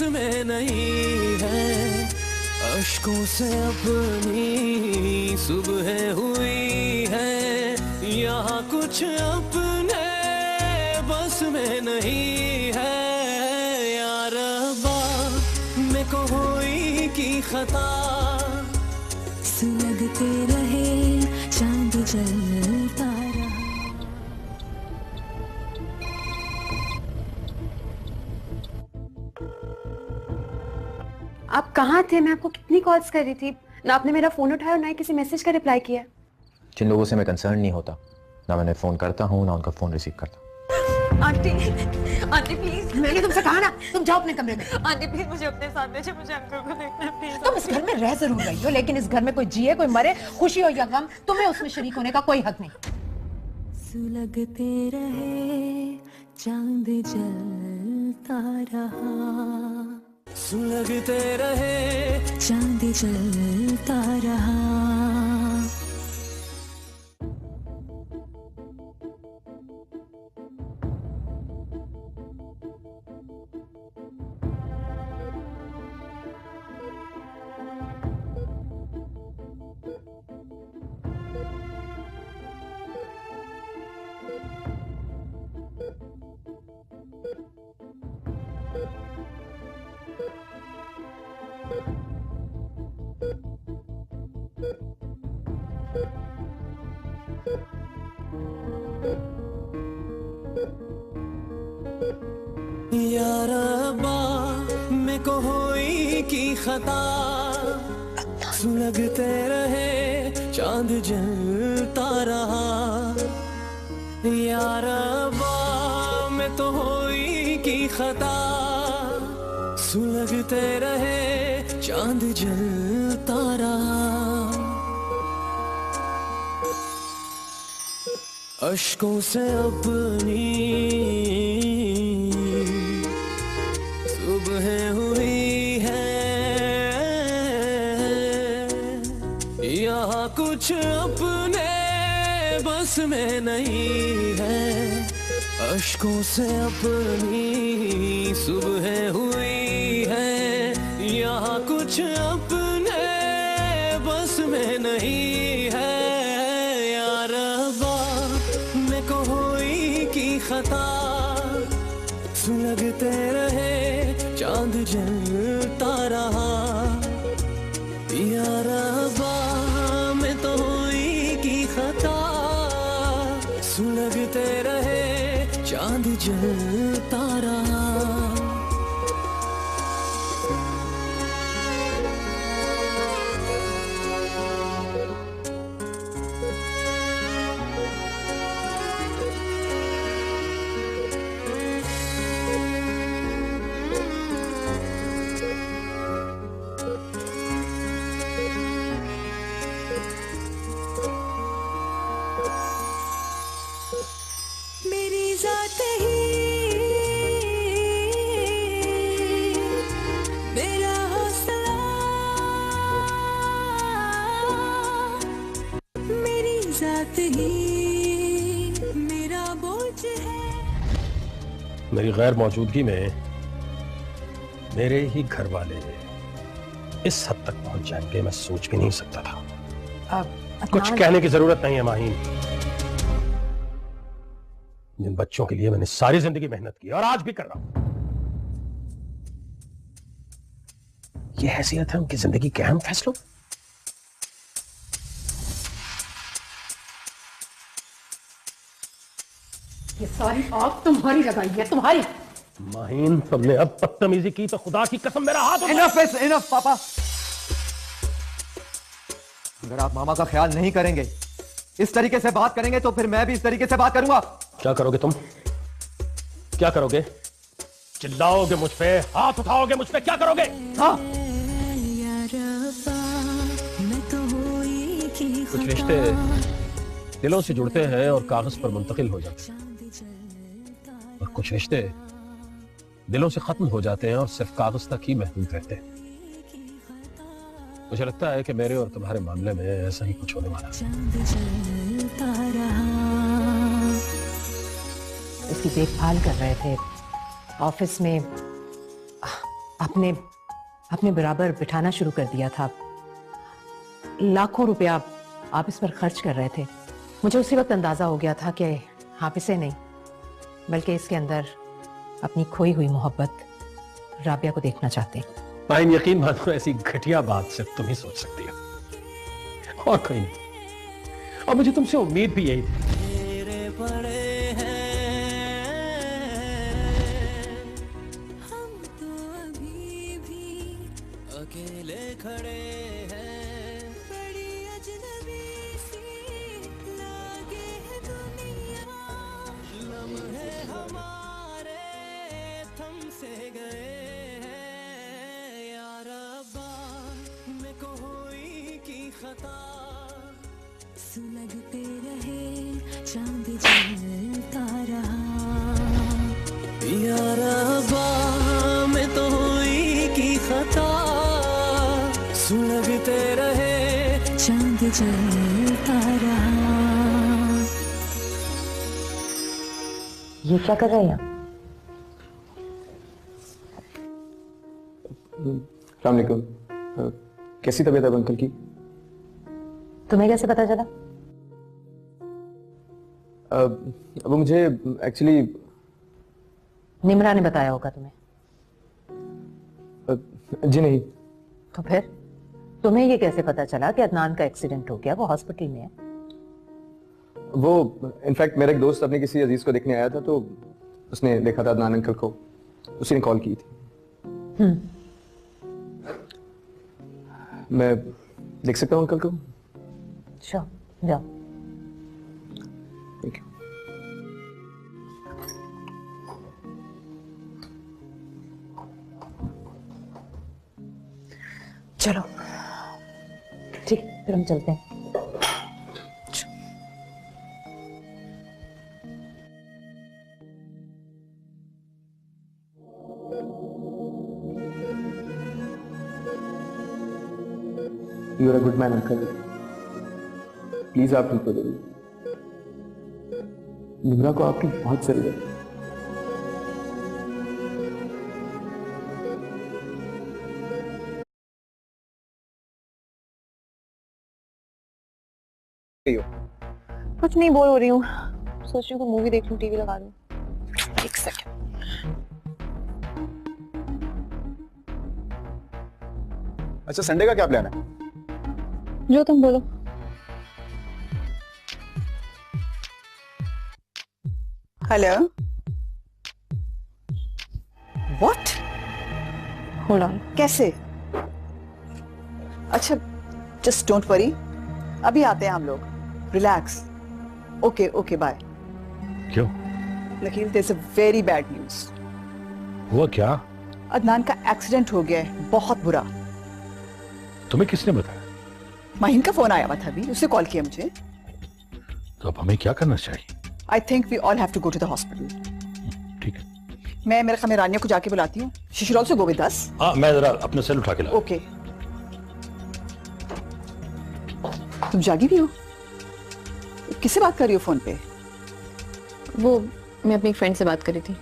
में नहीं है। अश्कों से अपनी सुबह हुई है, यहाँ कुछ अपने बस में नहीं है। यार अब्बा मैं को हुई की खता, सुलगते रहे चांद जलता रहा। आप कहाँ थे? मैं आपको कितनी कॉल्स कर रही थी, ना आपने मेरा फोन उठाया और ना ही किसी मैसेज का रिप्लाई किया। जिन लोगों से मैं कंसर्न नहीं होता, ना मैंने फोन करता हूँ ना उनका फोन रिसीव करता। आंटी, आंटी प्लीज, मैंने तुमसे कहा ना तुम जाओ अपने कमरे में। आंटी प्लीज मुझे अपने साथ भेजो, मुझे अंकल को देखना है प्लीज। तुम इस घर में रह जरूर रही हो, लेकिन इस घर में कोई जिए कोई मरे, खुशी हो या गम, तुम्हें उसमें शरीक होने का कोई हक नहीं। सुलगते रहे चांद जलता रहा, सुलगते रहे चांद जलता रहा। यार अब्बा मैं को हुई की खता, सुलगते रहे चांद जलता रहा। यार अब्बा मैं तो हुई की खता, सुलगते रहे चांद जलता रहा। अश्कों से अपनी सुबह हुई है, यहाँ कुछ अपने बस में नहीं है। अश्कों से अपनी सुबह हुई है, यहाँ कुछ अपने बस में नहीं है। यार अब्बा मैं को हुई की खता, सुलगते रहे चांद जलता रहा। यार अब्बा मैं तो हुई की खता, सुलगते रहे चांद जलता रहा। मेरी जात ही मेरा हौसला, मेरी जात ही मेरा बोझ है। मेरी गैर मौजूदगी में मेरे ही घर वाले इस हद तक पहुंच जाएंगे, मैं सोच भी नहीं सकता था। कुछ कहने की जरूरत नहीं है माहीन। जिन बच्चों के लिए मैंने सारी जिंदगी मेहनत की और आज भी कर रहा हूं, ये हैसियत है उनकी जिंदगी के अहम फैसलों। ये सारी आग तुम्हारी लगाई है, तुम्हारी। माहीन तुमने अब बदतमीजी की तो खुदा की कसम मेरा हाथ उठा। इनफ इज इनफ पापा। अगर आप मामा का ख्याल नहीं करेंगे, इस तरीके से बात करेंगे, तो फिर मैं भी इस तरीके से बात करूंगा। क्या करोगे तुम? क्या करोगे? चिल्लाओगे मुझ पे, हाथ उठाओगे मुझ पे, क्या करोगे? हाँ? कुछ रिश्ते दिलों से जुड़ते हैं और कागज पर मुंतकिल हो जाते हैं, और कुछ रिश्ते दिलों से खत्म हो जाते हैं और सिर्फ कागज तक ही महदूद रहते हैं। मुझे लगता है कि मेरे और तुम्हारे मामले में ऐसा ही कुछ होने वाला है। इसकी देखभाल कर रहे थे ऑफिस में। आपने अपने बराबर बिठाना शुरू कर दिया था। लाखों रुपया आप इस पर खर्च कर रहे थे। मुझे उसी वक्त अंदाजा हो गया था कि आप इसे नहीं बल्कि इसके अंदर अपनी खोई हुई मोहब्बत राबिया को देखना चाहते हैं। माहिन, यकीन मानो ऐसी घटिया बात सिर्फ तुम ही सोच सकती हो और कोई नहीं। और मुझे तुमसे उम्मीद भी यही थी। तेरे पड़े हैं हम तो अभी भी अकेले खड़े हैं बड़ी अजनबी सी लागे है दुनिया। लम्हे हमारे थम से गए हैं यार अब्बा मैं कोई की खता सुलगते रहे चांद जलता रहा। यार अब्बा मैं तो हुई की खता सुलगते रहे चांद जलता रहा। ये क्या कर रहे हैं? अस्सलाम वालेकुम। कैसी तबीयत है अंकल की? तुम्हें कैसे पता चला? वो मुझे एक्चुअली निमरा ने बताया होगा तुम्हें। जी नहीं। तो फिर तुम्हें ये कैसे पता चला कि अदनान का एक्सीडेंट हो गया, वो हॉस्पिटल में है? वो इनफैक्ट मेरा एक दोस्त अपने किसी अजीज को देखने आया था तो उसने देखा था अदनान अंकल को, उसी ने कॉल की थी। मैं देख सकता हूँ अंकल को? श्योर, जाओ। Thank you. चलो ठीक, फिर हम चलते हैं। You are a good man uncle, please आप ठीक हो जाइए। निमरा को आपकी बहुत जरूरत है। कुछ नहीं, बोर हो रही हूँ, सोच रही हूँ मूवी देख लूँ, टीवी लगा दूँ। एक सेकंड। अच्छा, संडे का क्या प्लान है? जो तुम बोलो। Hello, what? Hold on. कैसे? अच्छा, जस्ट डोंट वरी, अभी आते हैं हम लोग। रिलैक्स। Okay okay, bye. क्यों? Nakeel, there is a very bad news. हुआ क्या? अदनान का एक्सीडेंट हो गया है, बहुत बुरा। तुम्हें किसने बताया? माहिन का फोन आया हुआ था अभी, उसने कॉल किया मुझे। तो अब हमें क्या करना चाहिए? I think we all have to go to the hospital. ठीक है। मैं मेरे ख्याल में रानिया को जाके बुलाती हूँ। She should also go with us. हाँ, मैं जरा अपना सेल उठा के ला। ओके। तुम जागी भी हो? किससे बात कर रही हो फोन पे? वो मैं अपनी फ्रेंड से बात कर रही थी।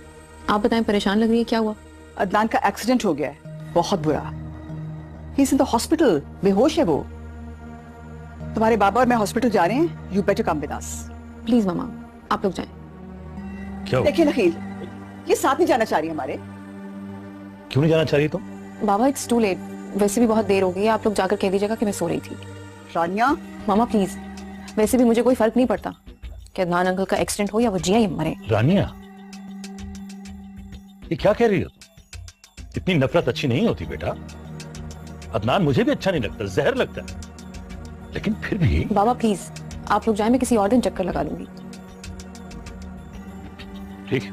आप बताएं, परेशान लग रही है, क्या हुआ? अदनान का एक्सीडेंट हो गया है, बहुत बुरा। He is in the hospital, बेहोश है वो। तुम्हारे बाबा और मैं हॉस्पिटल जा रहे हैं, you better come with us. Please मामा, आप लोग जाएं। क्या? देखिए नकील, ये साथ नहीं जाना चाह रही हमारे। क्यों नहीं जाना चाह रही तुम? बाबा, इट्स टू लेट, वैसे भी बहुत देर हो गई है, आप लोग जाकर कह दीजिएगा कि मैं सो रही थी। रानिया। मामा प्लीज, वैसे भी मुझे कोई फर्क नहीं पड़ता कि अदनान अंकल का एक्सीडेंट हो या वो जिया या मरे। रानिया, ये क्या कह रही हो तुम? इतनी नफरत अच्छी नहीं होती बेटा। अदनान मुझे भी अच्छा नहीं लगता, जहर लगता है, लेकिन फिर भी। बाबा प्लीज, आप लोग जाएं, मैं किसी और दिन चक्कर लगा लूंगी। ठीक है,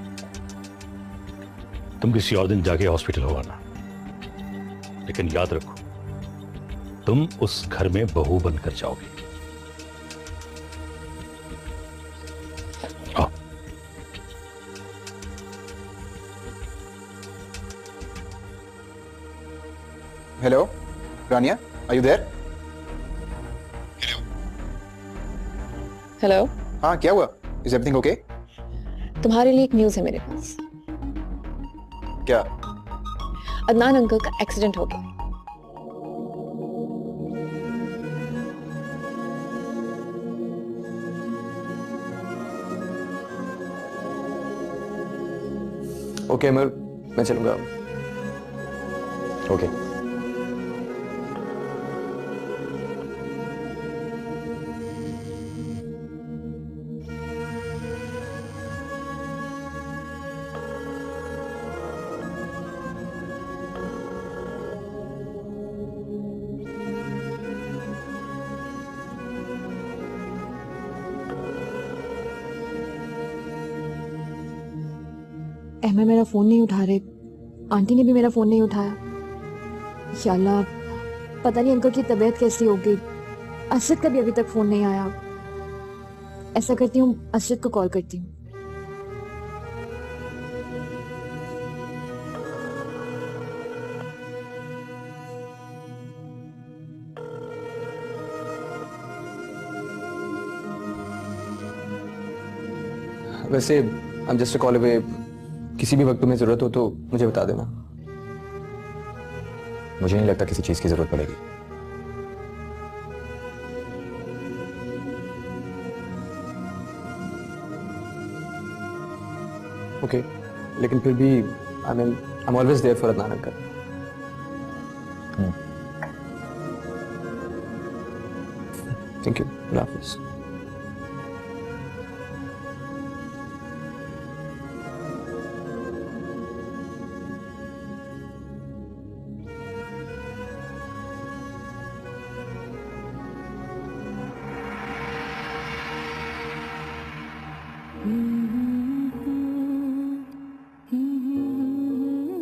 तुम किसी और दिन जाके हॉस्पिटल हो आना, लेकिन याद रखो तुम उस घर में बहू बनकर जाओगे। आओ। Hello Rania, are you there? Hello. हाँ, क्या हुआ? Is everything okay? तुम्हारे लिए एक न्यूज है मेरे पास। क्या? अदनान अंकल का एक्सीडेंट हो गया। ओके अमर, मैं चलूंगा। ओके। अहमद मेरा फोन नहीं उठा रहे, आंटी ने भी मेरा फोन नहीं उठाया। या अल्लाह, पता नहीं अंकल की तबीयत कैसी हो गई। अर्शद का भी अभी तक फोन नहीं आया। ऐसा करती हूँ, अर्शद को कॉल करती हूँ। वैसे I am just a call away, किसी भी वक्त तुम्हें जरूरत हो तो मुझे बता देना। मुझे नहीं लगता किसी चीज की जरूरत पड़ेगी। ओके, लेकिन फिर भी I am always there for Adnan uncle. Thank you. Allah हाफिज़।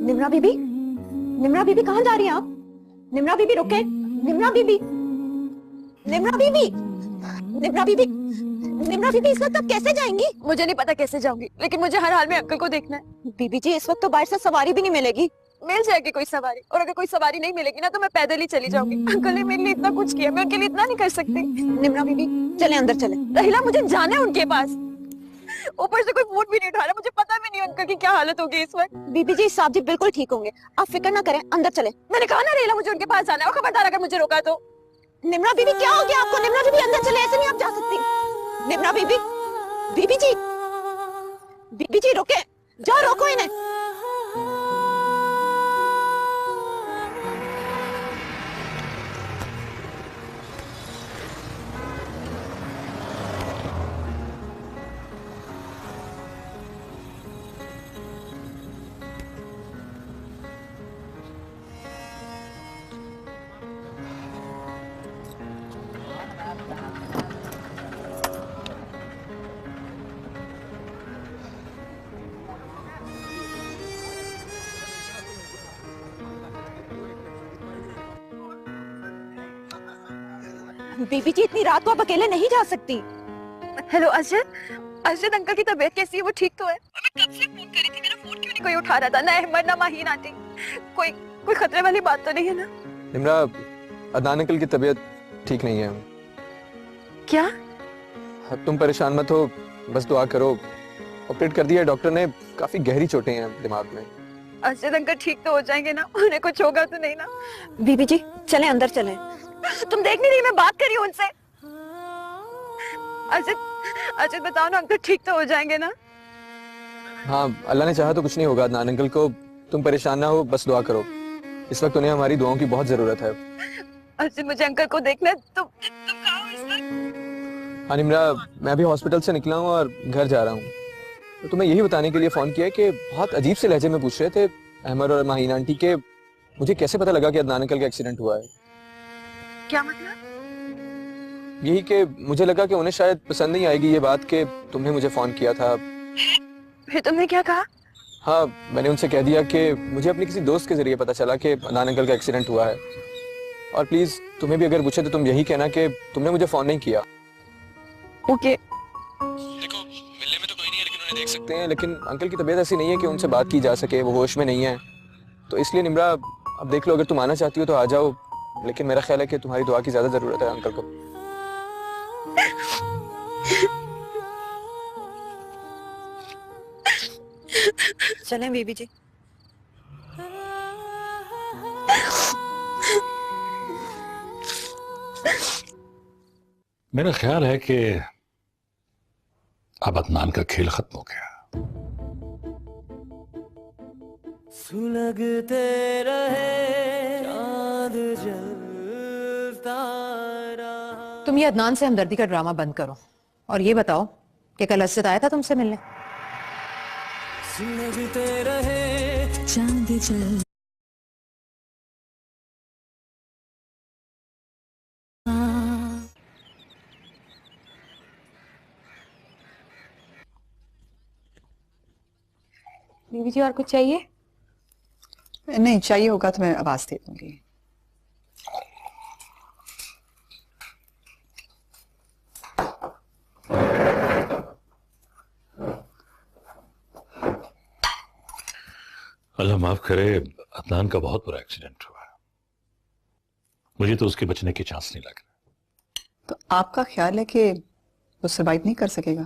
निम्रा बीबी, निम्रा बीबी कहाँ जा रही हैं आप? निम्रा बीबी रुके, निम्रा बीबी, निम्रा बीबी, निम्रा बीबी, निम्रा बीबी इस वक्त आप कैसे जाएंगी? मुझे नहीं पता कैसे जाऊंगी, लेकिन मुझे हर हाल में अंकल को देखना है। बीबी जी, इस वक्त तो बाहर से सवारी भी नहीं मिलेगी। मिल जाएगी कोई सवारी, और अगर कोई सवारी नहीं मिलेगी ना तो मैं पैदल ही चली जाऊंगी। अंकल ने मेरे लिए इतना कुछ किया, मैं उनके लिए इतना नहीं कर सकती। निम्रा बीबी चले अंदर चले। रहीला, मुझे जाना है उनके पास। ऊपर से कोई फोन भी नहीं उठा रहा, मुझे पता भी नहीं अंकल की क्या हालत होगी इस वक्त। बीबी जी, साहब जी बिल्कुल ठीक होंगे, आप फिक्र ना करें, अंदर चले। मैंने कहा ना रहीला, मुझे उनके पास जाना है, और खबरदार अगर मुझे रोका तो। निम्रा बीबी क्या हो गया आपको? निम्रा बीबी अंदर चले, ऐसे नहीं आप जा सकती। निम्रा बीबी, बीबी जी, बीबी जी रुके, जाओ रोको इन्हें। बीबी जी, इतनी रात को आप अकेले नहीं जा सकती। हेलो अर्शद, अर्शद अंकल की तबीयत कैसी है? वो ठीक तो है? मैं कब से फोन कर रही थी, मेरा फोन क्यों नहीं कोई उठा रहा था? ना अहमद ना माहीन आंटी, कोई खतरे वाली बात तो नहीं है ना? निम्रा, अदनान अंकल की तबीयत ठीक नहीं है। क्या? तुम परेशान मत हो, बस दुआ करो। ऑपरेट कर दिया डॉक्टर ने, काफी गहरी चोटें हैं दिमाग में। अर्शद अंकल ठीक तो हो जाएंगे ना? उन्हें कुछ होगा तो नहीं ना? बीबी जी चले अंदर चले। तुम देख नहीं रही मैं बात कर रही हूँ उनसे? अर्शद बताओ ना, अंकल ठीक तो हो जाएंगे ना? हाँ, अल्लाह ने चाहा तो कुछ नहीं होगा अदनान अंकल को। तुम परेशान ना हो, बस दुआ करो। इस वक्त उन्हें हमारी दुआओं की बहुत जरूरत है। अर्शद मुझे अंकल को देखना है। तुम कहाँ हो इस वक्त? हाँ निम्रा, मैं अभी हॉस्पिटल से निकला हूँ और घर जा रहा हूँ। तो तुम्हें यही बताने के लिए फोन किया कि बहुत अजीब से लहजे में पूछ रहे थे अहमद और माहीन आंटी के मुझे कैसे पता लगा कि अदनान अंकल का एक्सीडेंट हुआ है। क्या मतलब? यही कि मुझे लगा कि उन्हें शायद पसंद नहीं आएगी ये बात कि तुमने मुझे फोन किया था। फिर तुमने क्या कहा? हाँ, मैंने उनसे कह दिया कि मुझे अपने किसी दोस्त के जरिए पता चला कि अदनान अंकल का एक्सीडेंट हुआ है, और प्लीज तुम्हें भी अगर पूछे तो तुम यही कहना कि तुमने मुझे फोन नहीं किया। ओके। देखो, मिलने में तो कोई नहीं है, लेकिन उन्हें देख सकते हैं। लेकिन अंकल की तबीयत ऐसी नहीं है कि उनसे बात की जा सके, वो होश में नहीं है। तो इसलिए निम्रा, अब देख लो, अगर तुम आना चाहती हो तो आ जाओ, लेकिन मेरा ख्याल है कि तुम्हारी दुआ की ज्यादा जरूरत है अंकल को। चलें बीबी जी। मेरा ख्याल है कि अब अदनान का खेल खत्म हो गया। सुलगते रहे चांद जलता रहा। तुम ये अदनान से हमदर्दी का ड्रामा बंद करो और ये बताओ कि कल असद आया था तुमसे मिलने? सुलगते रहे चांद जल बीबी जी और कुछ चाहिए? नहीं, चाहिए होगा तो मैं आवाज दे दूंगी। अल्लाह माफ करे, अदनान का बहुत बुरा एक्सीडेंट हुआ है। मुझे तो उसके बचने की चांस नहीं लग रहा। तो आपका ख्याल है कि वो सर्वाइव नहीं कर सकेगा?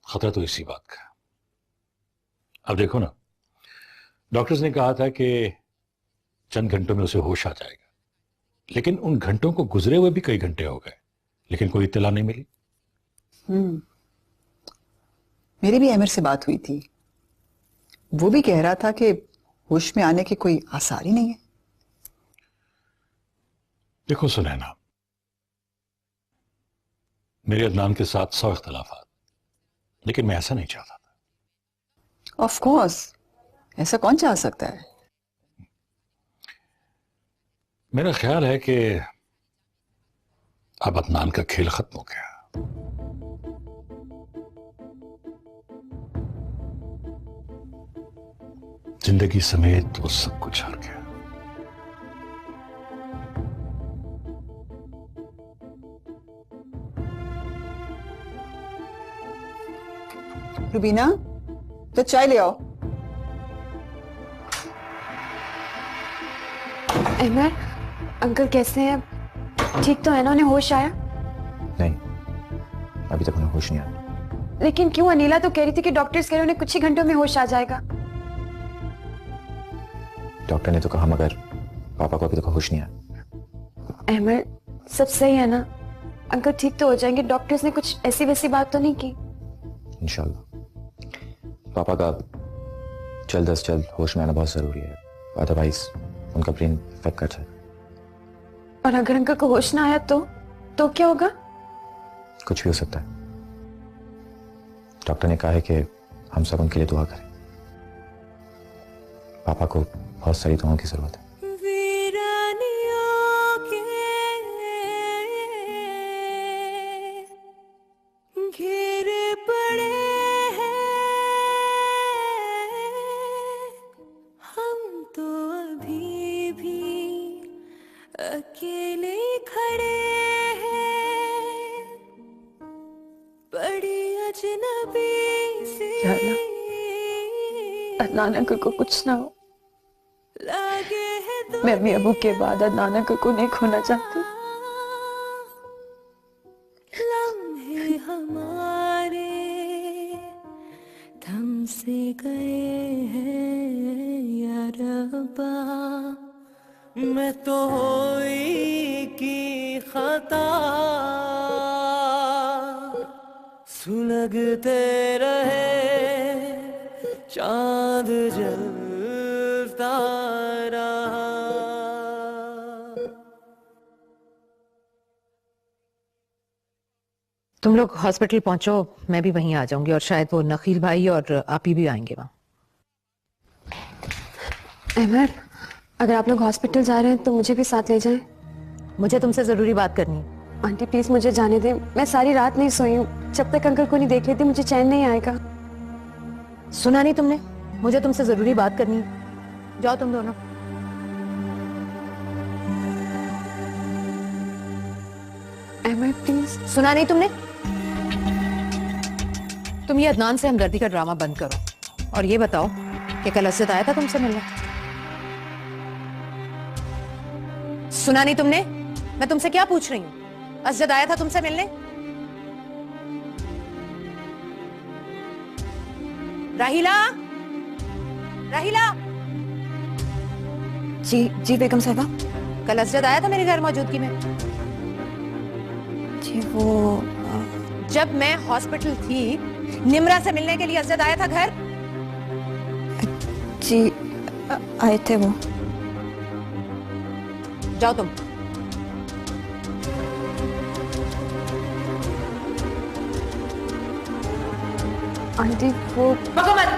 खतरा तो इसी बात का। अब देखो ना, डॉक्टर्स ने कहा था कि चंद घंटों में उसे होश आ जाएगा, लेकिन उन घंटों को गुजरे हुए भी कई घंटे हो गए, लेकिन कोई इत्तला नहीं मिली। मेरी भी आमिर से बात हुई थी, वो भी कह रहा था कि होश में आने के कोई आसार ही नहीं है। देखो सुनैना, मेरे अदनान के साथ 100 इख्तलाफात, लेकिन मैं ऐसा नहीं चाहता था। ऑफ कोर्स, ऐसा कौन चाह सकता है? मेरा ख्याल है कि अब अदनान का खेल खत्म हो गया। जिंदगी समेत वो सब कुछ हार गया। रुबीना, तो चाय ले आओ। अहमर, अंकल कैसे हैं? ठीक तो है ना? उन्हें होश आया? नहीं, अभी तक उन्हें होश नहीं आया। लेकिन क्यों? अनीला तो कह रही थी कि डॉक्टर्स कह रहे उन्हें कुछ ही घंटों में होश आ जाएगा। डॉक्टर ने तो कहा, मगर पापा को अभी तक होश नहीं आया। अहमर, सब सही है ना? अंकल ठीक तो हो जाएंगे? डॉक्टर्स ने कुछ ऐसी वैसी बात तो नहीं की? इंशाल्लाह। पापा का जल्द अज जल्द होश में आना बहुत जरूरी है, अदरवाइज उनका ब्रेन इफेक्ट कर जाए। और अगर अंकल को होश ना आया तो क्या होगा? कुछ भी हो सकता है। डॉक्टर ने कहा है कि हम सब उनके लिए दुआ करें। पापा को बहुत सारी दुआओं की जरूरत है। घेरे पड़े हम तो अभी भी अकेले खड़े हैं, बड़ी अजनबी सी अदनान अंकल को कुछ ना हो। मैं अम्मी अबू के बाद अदनान अंकल को नहीं खोना चाहती। लम्हे हमारे थम से गए हैं या रब्बा, मैं तो होई की खता, सुलगते रहे चांद जलता रहा। तुम लोग हॉस्पिटल पहुंचो, मैं भी वहीं आ जाऊंगी और शायद वो नखील भाई और आपी भी आएंगे वहां। अहमर, अगर आप लोग हॉस्पिटल जा रहे हैं तो मुझे भी साथ ले जाएं। मुझे तुमसे जरूरी बात करनी है। आंटी प्लीज मुझे जाने दें, मैं सारी रात नहीं सोई हूँ। जब तक अंकल को नहीं देख लेती मुझे चैन नहीं आएगा। सुना नहीं तुमने? मुझे तुमसे जरूरी बात करनी है। जाओ तुम दोनों। अहमर प्लीज। सुना नहीं तुमने? तुम ये अदनान से हमदर्दी का ड्रामा बंद करो और ये बताओ कि कल असद आया था तुमसे मिलने? सुना नहीं तुमने? मैं तुमसे क्या पूछ रही हूँ? असद आया था तुमसे मिलने? राहिला, राहिला। जी बेगम साहबा। कल असरद आया था मेरे घर मौजूदगी में? जी वो जब मैं हॉस्पिटल थी, निम्रा से मिलने के लिए असरद आया था घर? जी आए थे वो। जाओ तुम। आंटी वो बको मत।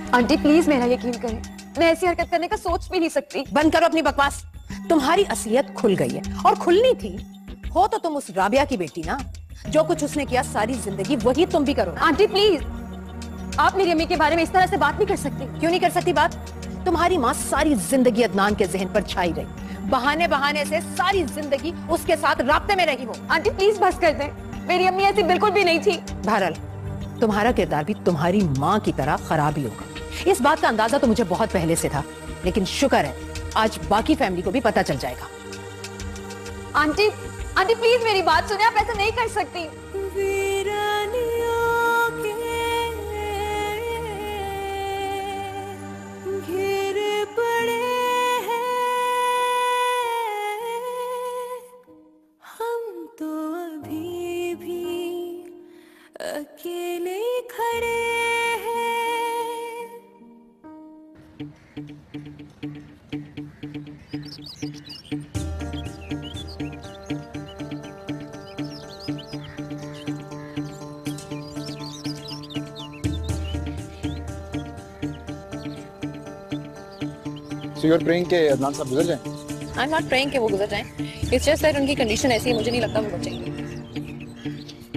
आंटी प्लीज मेरा यकीन करें, मैं ऐसी हरकत करने का सोच भी नहीं सकती। बंद करो अपनी बकवास। तुम्हारी असलियत खुल गई है, और खुलनी थी। हो तो तुम उस राबिया की बेटी ना, जो कुछ उसने किया सारी जिंदगी वही तुम भी करो। आंटी प्लीज, आप मेरी अम्मी के बारे में इस तरह से बात नहीं कर सकती। क्यों नहीं कर सकती बात? तुम्हारी माँ सारी जिंदगी अदनान के जहन पर छाई रही, बहाने बहाने से सारी जिंदगी उसके साथ राब्ते में रही वो। आंटी प्लीज बस कर दें, मेरी अम्मी ऐसी बिल्कुल भी नहीं थी। बहरहाल तुम्हारा किरदार भी तुम्हारी माँ की तरह खराब ही होगा। इस बात का अंदाजा तो मुझे बहुत पहले से था, लेकिन शुक्र है आज बाकी फैमिली को भी पता चल जाएगा। आंटी आंटी प्लीज मेरी बात सुने, आप ऐसा नहीं कर सकती। घेरे पड़े हैं, हम तो अभी भी अकेले खड़े हैं। So you're praying के अदनान साहब गुजर जाएं? I'm not praying कि वो गुजर जाएं. It's just that उनकी कंडीशन ऐसी है, मुझे नहीं लगता वो बचेंगे.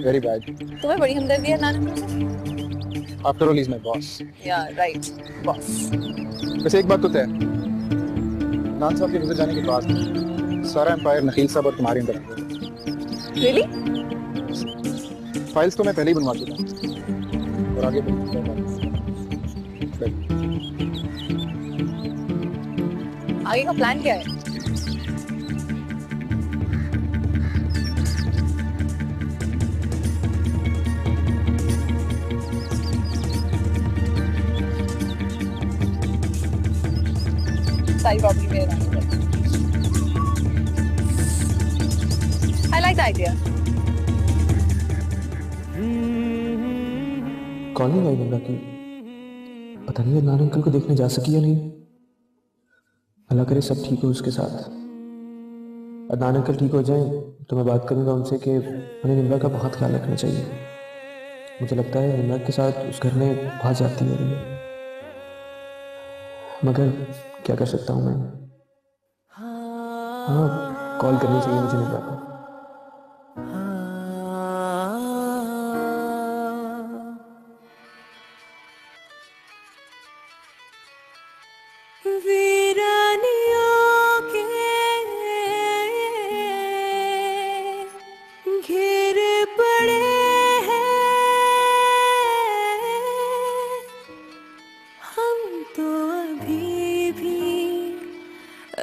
Very bad. तुम्हें बड़ी हमदर्दी है नाना से? After all, he's my boss. Yeah, right, boss. वैसे एक बात तो तय है, अदनान साहब के गुजर जाने के बाद सारा एम्पायर नकील साहब और तुम्हारी अंदर आ गया। Really? फाइल्स तो मैं पहले ही बनवा चुका हूँ और आगे आगे का प्लान क्या है? सारी प्रॉपर्टी मेरे नाम पर। I like the idea. Call नहीं आई निम्रा की? पता नहीं अदनान अंकल को देखने जा सकी या नहीं। अल्लाह करे सब ठीक हो उसके साथ। अदनान अंकल ठीक हो जाएं तो मैं बात करूंगा उनसे कि उन्हें निम्रा का बहुत ख्याल रखना चाहिए। मुझे लगता है निम्रा के साथ उस घर में बहुत जाती हो रही है, मगर क्या कर सकता हूँ मैं। हाँ, कॉल करनी चाहिए मुझे निम्रा को।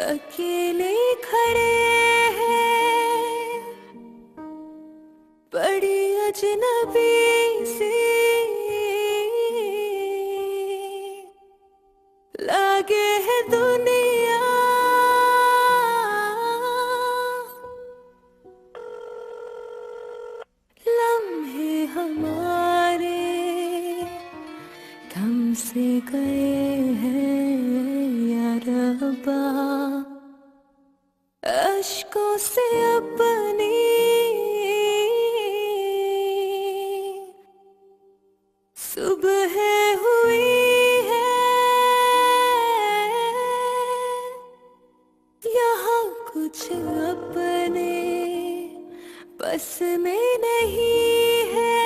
अकेले खड़े हैं, बड़ी अजनबी सी लागे है दुनिया। लम्हे हमारे थम से गए हैं या रब्बा, अश्कों से अपनी सुबह हुई है, यहाँ कुछ अपने बस में नहीं है।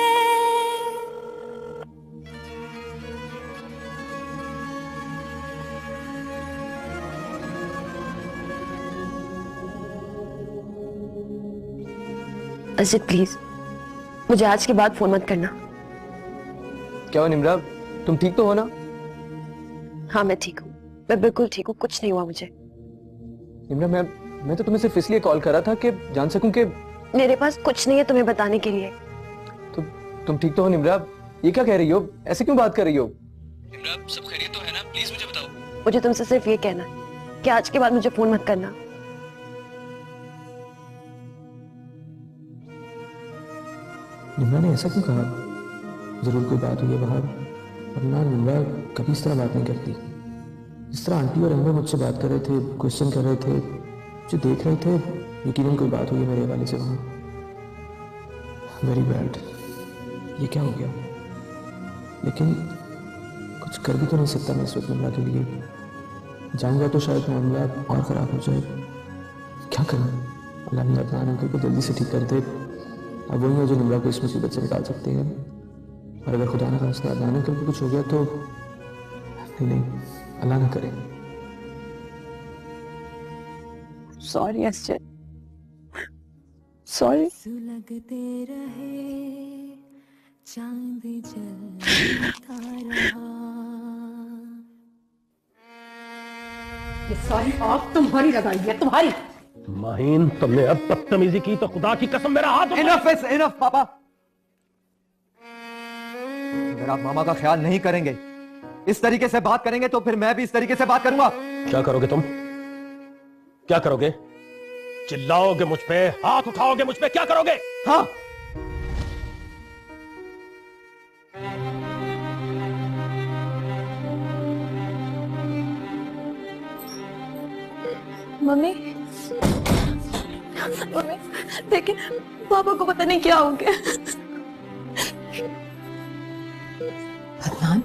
अजित प्लीज मुझे आज के बाद फोन मत करना। क्या हो निम्रा, तुम ठीक तो हो ना? हाँ मैं ठीक हूँ, मैं बिल्कुल ठीक हूँ, कुछ नहीं हुआ मुझे। निम्रा, मैं तो तुम्हें सिर्फ इसलिए कॉल करा था कि जान सकूं कि मेरे पास कुछ नहीं है तुम्हें बताने के लिए। तो तुम ठीक तो हो निम्रा? ये क्या कह रही हो? ऐसे क्यों बात कर रही हो? निम्रा, सब खैरियत तो है ना? प्लीज मुझे बताओ। मुझे तुमसे सिर्फ ये कहना है कि आज के बाद मुझे फोन मत करना। निम्रा ने ऐसा क्यों कहा? जरूर कोई बात हुई है बाहर, वरना निम्रा कभी इस तरह बात नहीं करती। जिस तरह आंटी और अम्मा मुझसे बात कर रहे थे, क्वेश्चन कर रहे थे, मुझे देख रहे थे, यकीनन कोई बात हुई है मेरे हवाले से वहाँ। वेरी बैड, ये क्या हो गया? लेकिन कुछ कर भी तो नहीं सकता मैं इस वक्त निम्रा के लिए। जाऊंगा तो शायद मामला और ख़राब हो जाए। क्या करूँ? अल्लाह ने अदनान अंकल को जल्दी से ठीक कर दे। अब वही है जो निम्रा को इस मुसीबत से निकाल सकते हैं। और अगर खुदा न खास्ता अदनान अंकल को कुछ हो गया तो नहीं, अल्लाह ना करे। Sorry ester, sorry. सुलगते रहे चांद जलता रहा। ये सारी आग तुम्हारी लगाई है, तुम्हारी। माहीन, तुमने अब बदतमीजी की तो खुदा की कसम मेरा हाथ। इनफ इज इनफ पापा। अगर आप मामा का ख्याल नहीं करेंगे, इस तरीके से बात करेंगे, तो फिर मैं भी इस तरीके से बात करूंगा। क्या करोगे तुम? क्या करोगे? चिल्लाओगे मुझ पे, हाथ उठाओगे मुझ पे, क्या करोगे? हाँ, मम्मी, मम्मी देखिए, पापा को पता नहीं क्या हो गया। अदनान,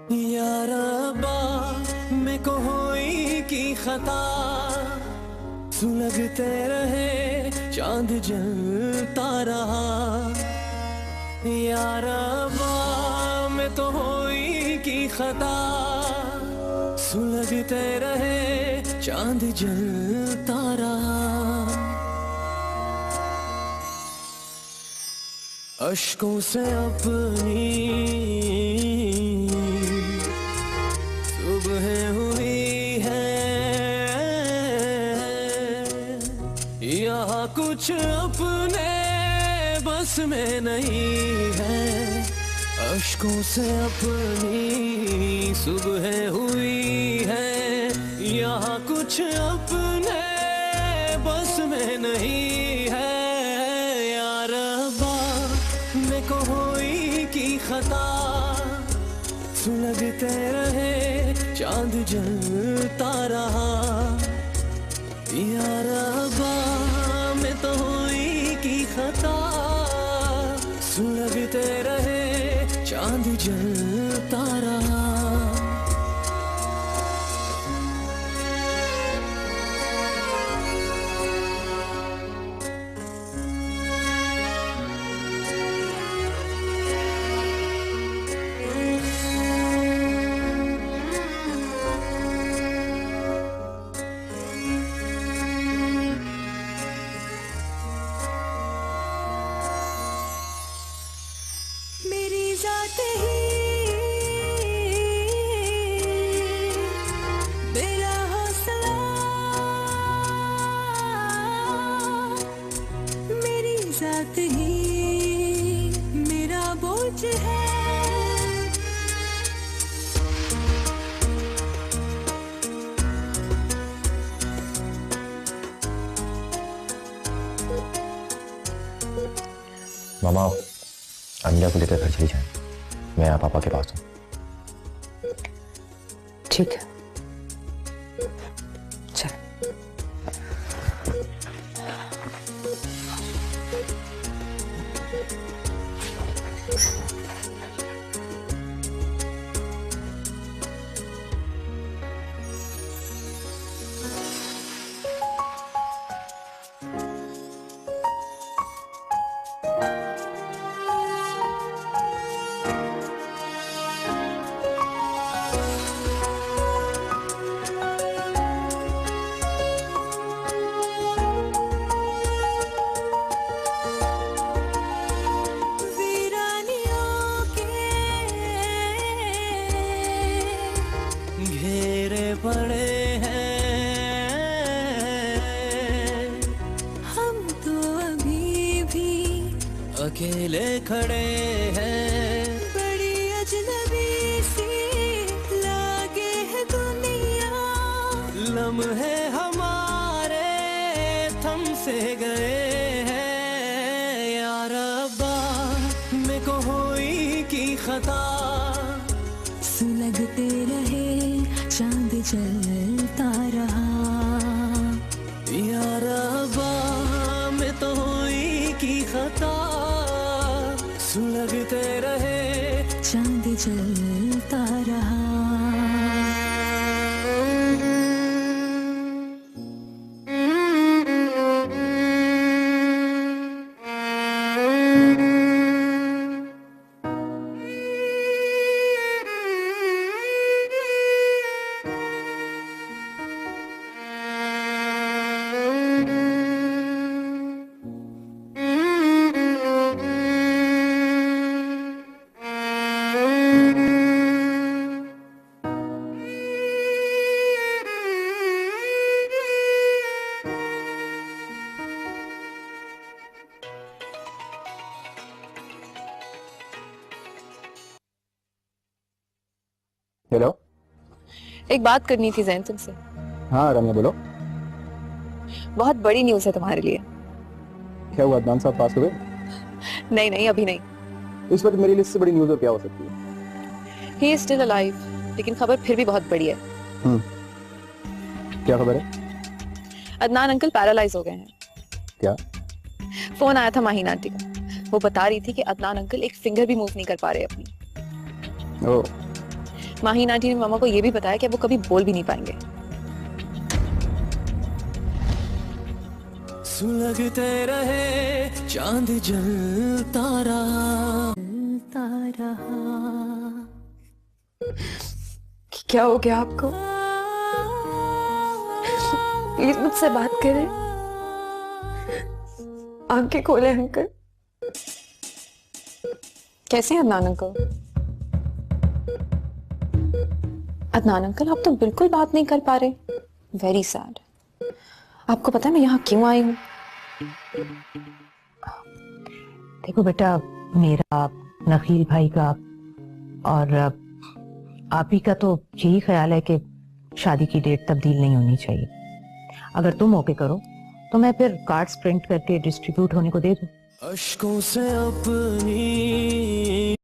या रब्बा मैं को होई की खता, सुलगते रहे चांद जलता रहा। या रब्बा मैं तो होई की खता, सुलगते रहे चांद जलता रहा। अश्कों से अपनी सुबह हुई है, यहाँ कुछ अपने बस में नहीं है। अश्कों से अपनी सुबह हुई है, यहाँ कुछ अपने बस में नहीं है। यार मैं को होई की खता, सुलगते रहे चांद जलता रहा। यार मैं तो होई की खता, सुलगते रहे चांद जलता रहा। मामा अमीरा को लेकर घर चली जाए, मैं यहाँ पापा के पास हूँ। ठीक है, चल। घेरे पड़े हैं हम तो अभी भी अकेले खड़े हैं। बड़ी अजनबी सी लागे है दुनिया, लम्हे हमारे थम से गए हैं। यार अब्बा में को हुई की खता, सुलगते रहे चांद जलता रहा। यार अब्बा में तो हुई की खता, सुलगते रहे चांद जलता रहा। हेलो, एक बात करनी थी जैन तुमसे। हाँ रम्या बोलो। बहुत बड़ी न्यूज़ है तुम्हारे लिए। क्या हुआ, अदनान साहब पास हो गए? नहीं नहीं, अभी नहीं। इस वक्त मेरी लिस्ट से बड़ी न्यूज़ और क्या हो सकती है? ही इज स्टिल अलाइव, लेकिन खबर फिर भी बहुत बड़ी है। क्या खबर है? अदनान अंकल पैरालाइज हो गए हैं। क्या? फोन आया था माहीन आंटी का, वो बता रही थी कि अदनान अंकल एक फिंगर भी मूव नहीं कर पा रहे अपनी। ओह। माहीन आंटी ने मामा को ये भी बताया कि वो कभी बोल भी नहीं पाएंगे। सुलगते रहे चांद जलता रहा। क्या हो गया आपको? प्लीज मुझसे बात करें। आंखें खोले अंकल। कैसे हैं अदनान अंकल? अदनान अंकल आप तो बिल्कुल बात नहीं कर पा रहे। Very sad. आपको पता है मैं यहाँ क्यों आई हूँ? देखो बेटा, मेरा, नखील भाई का और आप ही का तो यही ख्याल है कि शादी की डेट तब्दील नहीं होनी चाहिए। अगर तुम ओके करो तो मैं फिर कार्ड्स प्रिंट करके डिस्ट्रीब्यूट होने को दे दूं। अश्कों से अपनी